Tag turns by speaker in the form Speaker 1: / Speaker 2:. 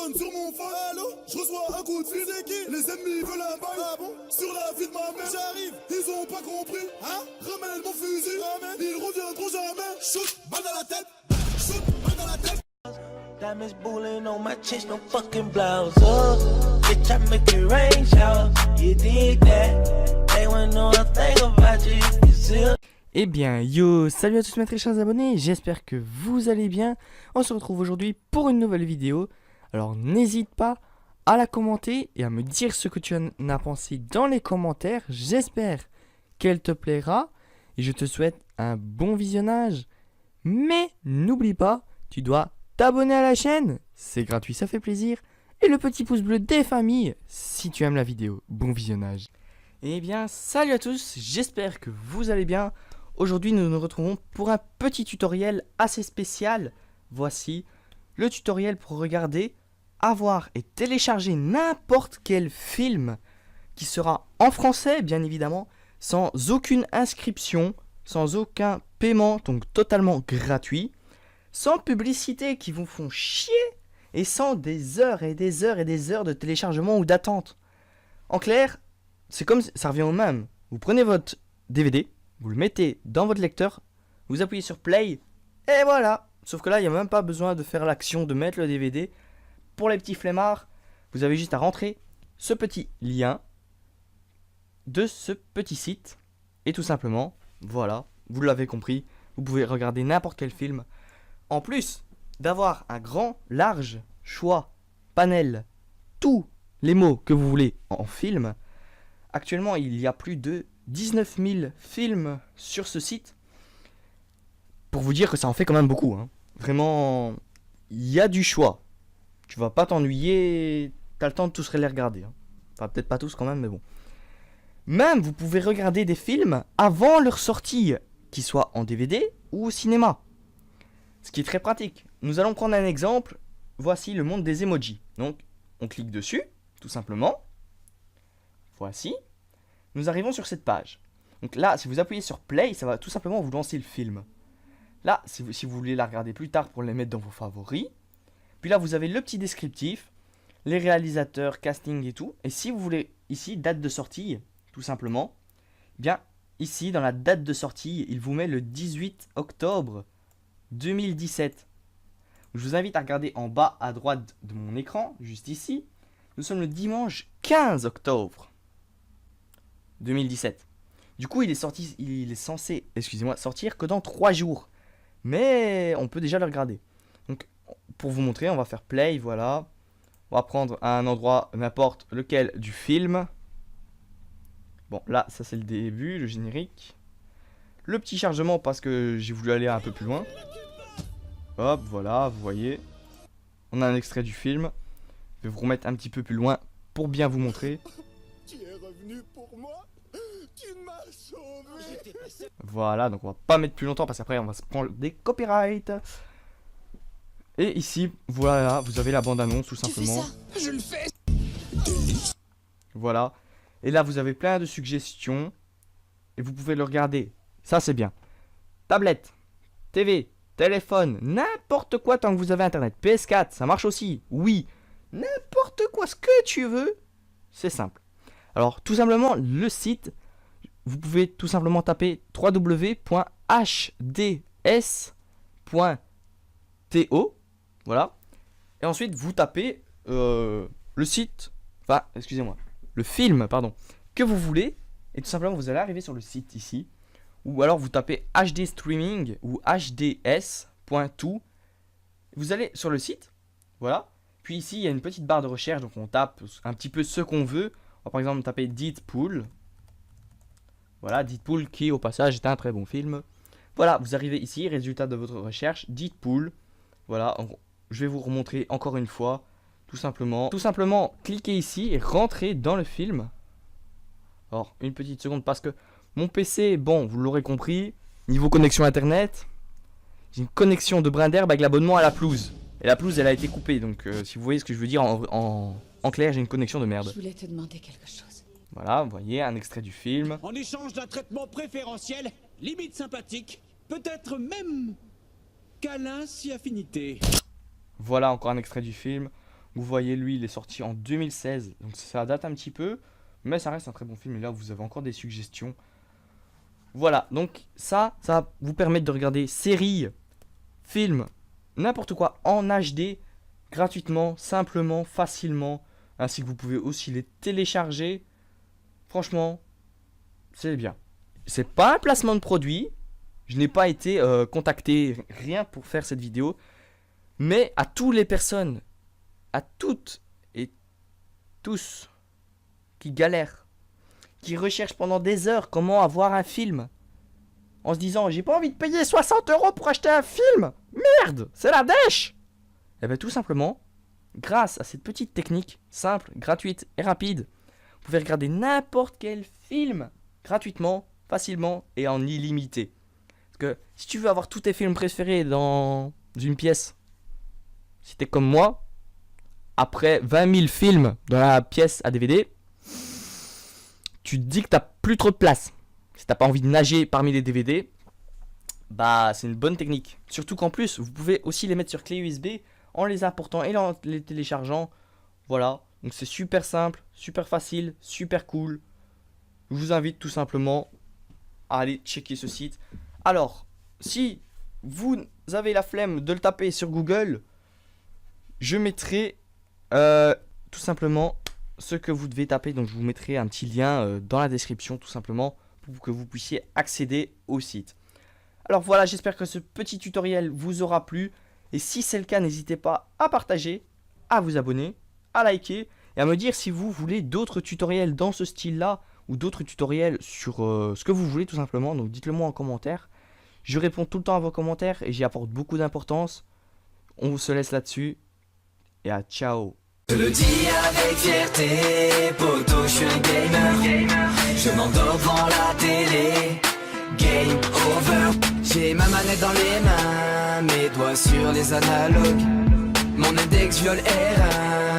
Speaker 1: sonne sur mon phone. Allô, je reçois un coup de fil. C'est qui? Les ennemis veulent un bail. Ah bon? Sur la vie de ma mère. J'arrive. Ils ont pas compris. Hein? Ramène mon fusil. Ramène. Ils reviendront jamais. Shoot, balle dans la tête. Shoot, balle dans la tête.
Speaker 2: Diamonds bullying on my chest, no fucking blouse. Oh, bitch, I make it rain shower. You did that. They wouldn't know a thing about you. You see?
Speaker 3: Eh bien, yo, salut à tous mes très chers abonnés, j'espère que vous allez bien. On se retrouve aujourd'hui pour une nouvelle vidéo. Alors n'hésite pas à la commenter et à me dire ce que tu en as pensé dans les commentaires. J'espère qu'elle te plaira et je te souhaite un bon visionnage. Mais n'oublie pas, tu dois t'abonner à la chaîne, c'est gratuit, ça fait plaisir. Et le petit pouce bleu des familles si tu aimes la vidéo. Bon visionnage. Eh bien, salut à tous, j'espère que vous allez bien. Aujourd'hui, nous nous retrouvons pour un petit tutoriel assez spécial. Voici le tutoriel pour regarder, avoir et télécharger n'importe quel film qui sera en français, bien évidemment, sans aucune inscription, sans aucun paiement, donc totalement gratuit, sans publicité qui vous font chier et sans des heures et des heures et des heures de téléchargement ou d'attente. En clair, c'est comme ça revient au même. Vous prenez votre DVD, vous le mettez dans votre lecteur, vous appuyez sur play, et voilà. Sauf que là, il n'y a même pas besoin de faire l'action de mettre le DVD. Pour les petits flemmards, vous avez juste à rentrer ce petit lien de ce petit site. Et tout simplement, voilà, vous l'avez compris, vous pouvez regarder n'importe quel film. En plus d'avoir un grand, large choix, panel, tous les mots que vous voulez en film, actuellement, il y a plus de 19 000 films sur ce site. Pour vous dire que ça en fait quand même beaucoup. Hein. Vraiment, il y a du choix. Tu vas pas t'ennuyer. T'as le temps de tous les regarder. Hein. Enfin, peut-être pas tous quand même, mais bon. Même, vous pouvez regarder des films avant leur sortie, qu'ils soient en DVD ou au cinéma. Ce qui est très pratique. Nous allons prendre un exemple. Voici le monde des emojis. Donc, on clique dessus, tout simplement. Voici. Nous arrivons sur cette page. Donc là, si vous appuyez sur play, ça va tout simplement vous lancer le film. Là, si vous voulez la regarder plus tard pour les mettre dans vos favoris. Puis là, vous avez le petit descriptif, les réalisateurs, casting et tout. Et si vous voulez, ici, date de sortie, tout simplement. Bien, ici, dans la date de sortie, il vous met le 18 octobre 2017. Je vous invite à regarder en bas à droite de mon écran, juste ici. Nous sommes le dimanche 15 octobre 2017. Du coup, il est censé, sortir que dans 3 jours. Mais on peut déjà le regarder. Donc, pour vous montrer, on va faire play, voilà. On va prendre un endroit, n'importe lequel du film. Bon, là, ça c'est le début, le générique. Le petit chargement parce que j'ai voulu aller un peu plus loin. Hop, voilà, vous voyez. On a un extrait du film. Je vais vous remettre un petit peu plus loin pour bien vous montrer.
Speaker 1: Tu es revenu pour moi. Tu m'as sauvé.
Speaker 3: Voilà, donc on va pas mettre plus longtemps parce qu'après on va se prendre des copyrights. Et ici, voilà, vous avez la bande-annonce tout simplement.
Speaker 1: Tu fais ça? Je le fais.
Speaker 3: Voilà. Et là, vous avez plein de suggestions. Et vous pouvez le regarder. Ça, c'est bien. Tablette, TV, téléphone, n'importe quoi tant que vous avez Internet. PS4, ça marche aussi. Oui. N'importe quoi, ce que tu veux. C'est simple. Alors, tout simplement, le site, vous pouvez tout simplement taper www.hds.to. Voilà. Et ensuite, vous tapez le site, enfin, excusez-moi, le film, pardon, que vous voulez. Et tout simplement, vous allez arriver sur le site ici. Ou alors, vous tapez HD Streaming ou hds.to. Vous allez sur le site. Voilà. Puis ici, il y a une petite barre de recherche. Donc, on tape un petit peu ce qu'on veut. On va par exemple taper Deadpool. Voilà, Deadpool qui, au passage, est un très bon film. Voilà, vous arrivez ici, résultat de votre recherche, Deadpool. Voilà, je vais vous remontrer encore une fois, tout simplement. Tout simplement, cliquez ici et rentrez dans le film. Alors, une petite seconde parce que mon PC, bon, vous l'aurez compris, niveau connexion internet, j'ai une connexion de brin d'herbe avec l'abonnement à la pelouse. Et la pelouse, elle a été coupée, donc si vous voyez ce que je veux dire, en clair, j'ai une connexion de merde.
Speaker 4: Je voulais te demander quelque chose.
Speaker 3: Voilà, vous voyez, un extrait du film.
Speaker 5: En échange d'un traitement préférentiel, limite sympathique, peut-être même câlin si affinité.
Speaker 3: Voilà encore un extrait du film. Vous voyez, lui, il est sorti en 2016, donc ça date un petit peu, mais ça reste un très bon film. Et là, vous avez encore des suggestions. Voilà, donc ça va vous permettre de regarder séries, films, n'importe quoi en HD, gratuitement, simplement, facilement, ainsi que vous pouvez aussi les télécharger. Franchement, c'est bien. C'est pas un placement de produit, je n'ai pas été contacté, rien pour faire cette vidéo, mais à toutes les personnes, à toutes et tous qui galèrent, qui recherchent pendant des heures comment avoir un film, en se disant j'ai pas envie de payer 60 € pour acheter un film, merde, c'est la dèche. Et bien tout simplement, grâce à cette petite technique simple, gratuite et rapide, vous pouvez regarder n'importe quel film gratuitement, facilement et en illimité. Parce que si tu veux avoir tous tes films préférés dans une pièce, si t'es comme moi, après 20 000 films dans la pièce à DVD, tu te dis que t'as plus trop de place. Si t'as pas envie de nager parmi les DVD, bah c'est une bonne technique. Surtout qu'en plus, vous pouvez aussi les mettre sur clé USB en les important et en les téléchargeant. Voilà, donc c'est super simple, super facile, super cool. Je vous invite tout simplement à aller checker ce site. Alors, si vous avez la flemme de le taper sur Google, je mettrai tout simplement ce que vous devez taper. Donc je vous mettrai un petit lien dans la description tout simplement pour que vous puissiez accéder au site. Alors voilà, j'espère que ce petit tutoriel vous aura plu. Et si c'est le cas, n'hésitez pas à partager, à vous abonner, à liker et à me dire si vous voulez d'autres tutoriels dans ce style-là ou d'autres tutoriels sur ce que vous voulez tout simplement. Donc dites-le moi en commentaire. Je réponds tout le temps à vos commentaires et j'y apporte beaucoup d'importance. On se laisse là-dessus et à ciao.
Speaker 4: Je le dis avec fierté, poto, je suis un gamer. Je m'endors devant la télé, game over. J'ai ma manette dans les mains, mes doigts sur les analogues. Mon index viole R1.